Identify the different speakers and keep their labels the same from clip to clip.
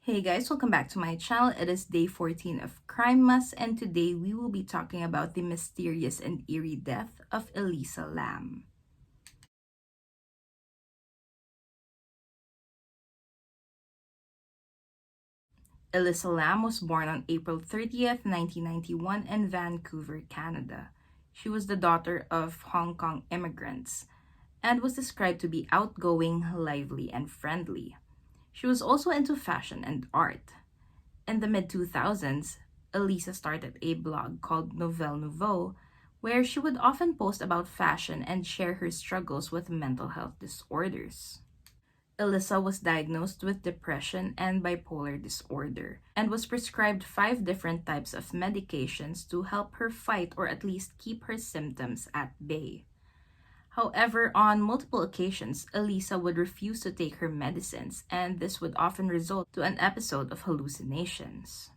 Speaker 1: Hey guys, welcome back to my channel. It is day 14 of Crimemas, and today we will be talking about the mysterious and eerie death of Elisa Lam. Elisa Lam was born on April 30th, 1991 in Vancouver, Canada. She was the daughter of Hong Kong immigrants and was described to be outgoing, lively, and friendly. She was also into fashion and art. In the mid 2000s, Elisa started a blog called Nouvelle Nouveau, where she would often post about fashion and share her struggles with mental health disorders. Elisa was diagnosed with depression and bipolar disorder and was prescribed 5 different types of medications to help her fight or at least keep her symptoms at bay. However, on multiple occasions, Elisa would refuse to take her medicines, and this would often result to an episode of hallucinations.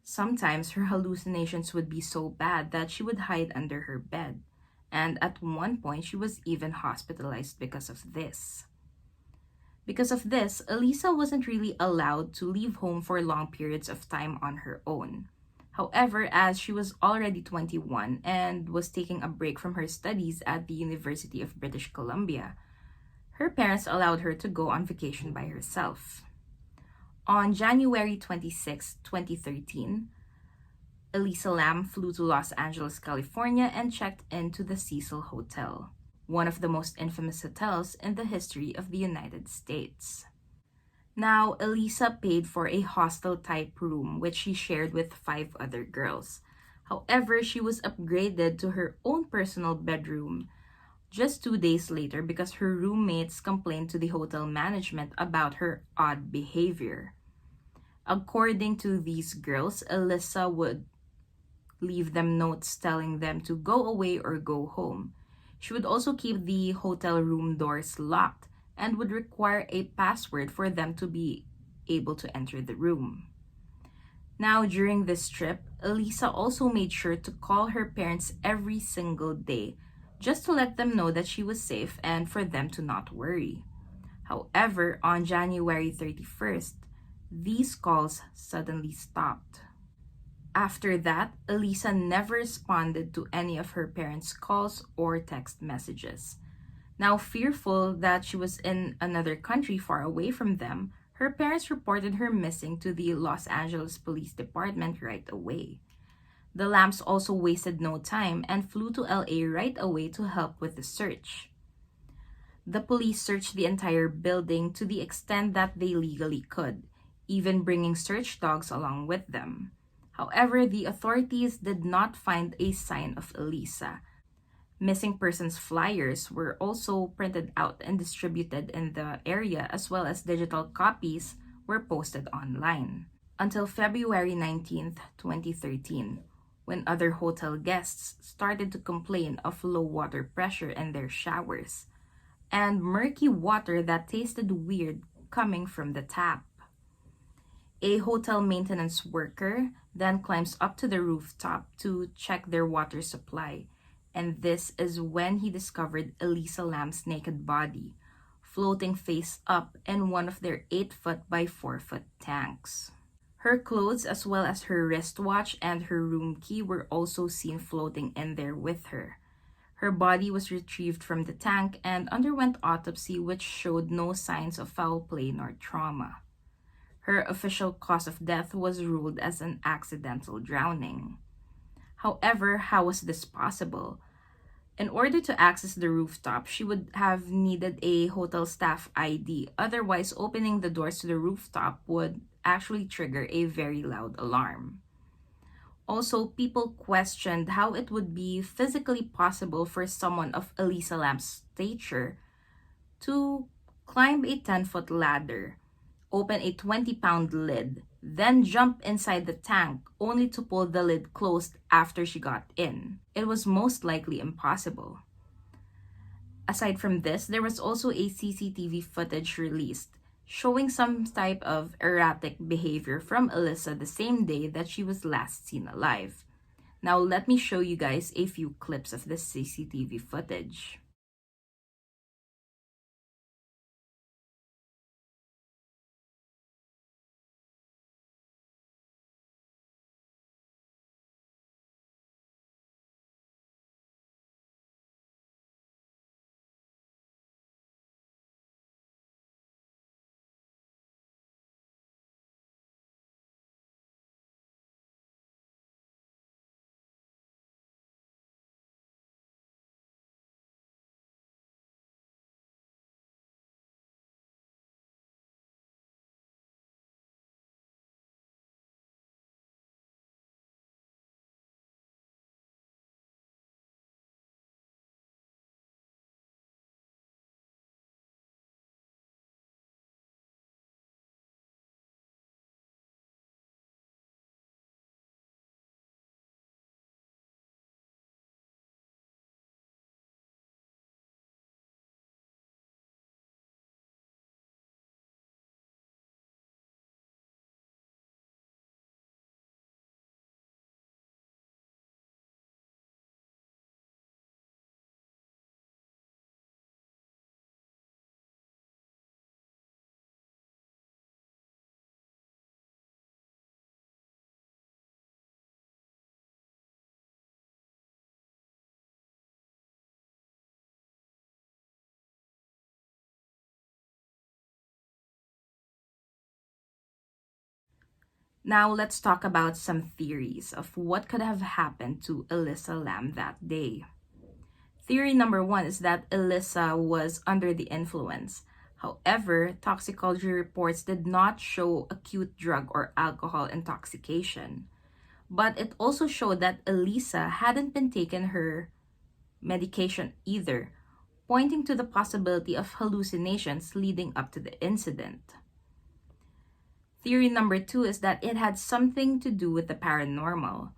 Speaker 1: Sometimes her hallucinations would be so bad that she would hide under her bed, and at one point she was even hospitalized because of this. Because of this, Elisa wasn't really allowed to leave home for long periods of time on her own. However, as she was already 21 and was taking a break from her studies at the University of British Columbia, her parents allowed her to go on vacation by herself. On January 26, 2013, Elisa Lam flew to Los Angeles, California and checked into the Cecil Hotel, one of the most infamous hotels in the history of the United States. Now, Elisa paid for a hostel-type room which she shared with 5 other girls. However, she was upgraded to her own personal bedroom just 2 days later because her roommates complained to the hotel management about her odd behavior. According to these girls, Elisa would leave them notes telling them to go away or go home. She would also keep the hotel room doors locked and would require a password for them to be able to enter the room. Now, during this trip, Elisa also made sure to call her parents every single day just to let them know that she was safe and for them to not worry. However, on January 31st, these calls suddenly stopped. After that, Elisa never responded to any of her parents' calls or text messages. Now, fearful that she was in another country far away from them, her parents reported her missing to the Los Angeles Police Department right away. The Lams also wasted no time and flew to LA right away to help with the search. The police searched the entire building to the extent that they legally could, even bringing search dogs along with them. However, the authorities did not find a sign of Elisa. Missing persons flyers were also printed out and distributed in the area, as well as digital copies were posted online. Until February 19th, 2013, when other hotel guests started to complain of low water pressure in their showers and murky water that tasted weird coming from the tap. A hotel maintenance worker then climbs up to the rooftop to check their water supply, and this is when he discovered Elisa Lam's naked body, floating face up in one of their 8-foot by 4-foot tanks. Her clothes, as well as her wristwatch and her room key, were also seen floating in there with her. Her body was retrieved from the tank and underwent autopsy, which showed no signs of foul play nor trauma. Her official cause of death was ruled as an accidental drowning. However, how was this possible? In order to access the rooftop, she would have needed a hotel staff ID. Otherwise, opening the doors to the rooftop would actually trigger a very loud alarm. Also, people questioned how it would be physically possible for someone of Elisa Lam's stature to climb a 10-foot ladder, open a 20-pound lid, then jump inside the tank only to pull the lid closed after she got in. It was most likely impossible. Aside from this, there was also a CCTV footage released showing some type of erratic behavior from Elisa the same day that she was last seen alive. Now let me show you guys a few clips of this CCTV footage. Now let's talk about some theories of what could have happened to Elisa Lam that day. Theory number one is that Elisa was under the influence. However, toxicology reports did not show acute drug or alcohol intoxication. But it also showed that Elisa hadn't been taking her medication either, pointing to the possibility of hallucinations leading up to the incident. Theory number two is that it had something to do with the paranormal.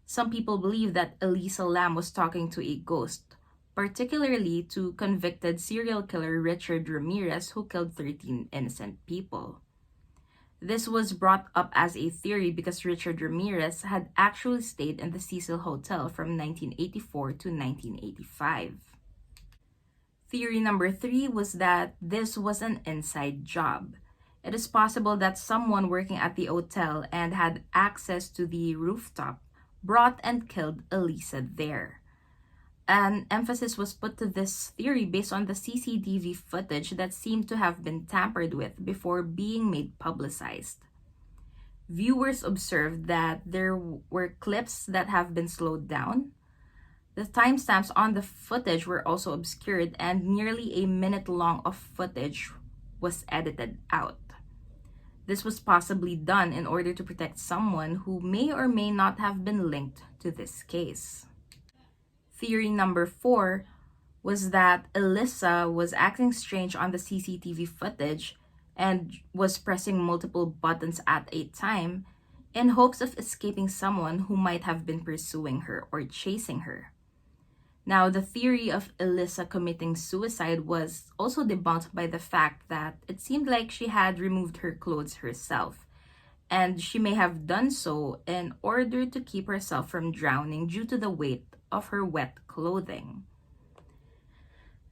Speaker 1: Some people believe that Elisa Lam was talking to a ghost, particularly to convicted serial killer Richard Ramirez, who killed 13 innocent people. This was brought up as a theory because Richard Ramirez had actually stayed in the Cecil Hotel from 1984 to 1985. Theory number three was that this was an inside job. It is possible that someone working at the hotel and had access to the rooftop brought and killed Elisa there. An emphasis was put to this theory based on the CCTV footage that seemed to have been tampered with before being made publicized. Viewers observed that there were clips that have been slowed down. The timestamps on the footage were also obscured, and nearly a minute long of footage was edited out. This was possibly done in order to protect someone who may or may not have been linked to this case. Theory number four was that Elisa was acting strange on the CCTV footage and was pressing multiple buttons at a time in hopes of escaping someone who might have been pursuing her or chasing her. Now, the theory of Elisa committing suicide was also debunked by the fact that it seemed like she had removed her clothes herself, and she may have done so in order to keep herself from drowning due to the weight of her wet clothing.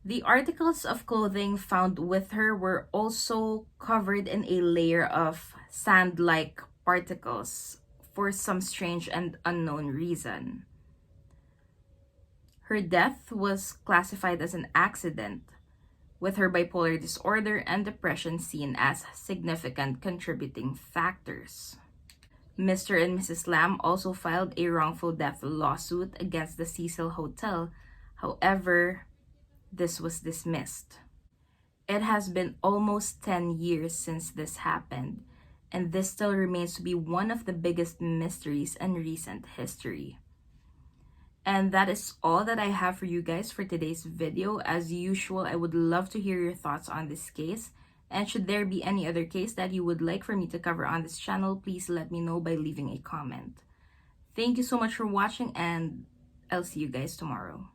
Speaker 1: The articles of clothing found with her were also covered in a layer of sand-like particles for some strange and unknown reason. Her death was classified as an accident, with her bipolar disorder and depression seen as significant contributing factors. Mr. and Mrs. Lam also filed a wrongful death lawsuit against the Cecil Hotel. However, this was dismissed. It has been almost 10 years since this happened, and this still remains to be one of the biggest mysteries in recent history. And that is all that I have for you guys for today's video. As usual, I would love to hear your thoughts on this case. And should there be any other case that you would like for me to cover on this channel, please let me know by leaving a comment. Thank you so much for watching, and I'll see you guys tomorrow.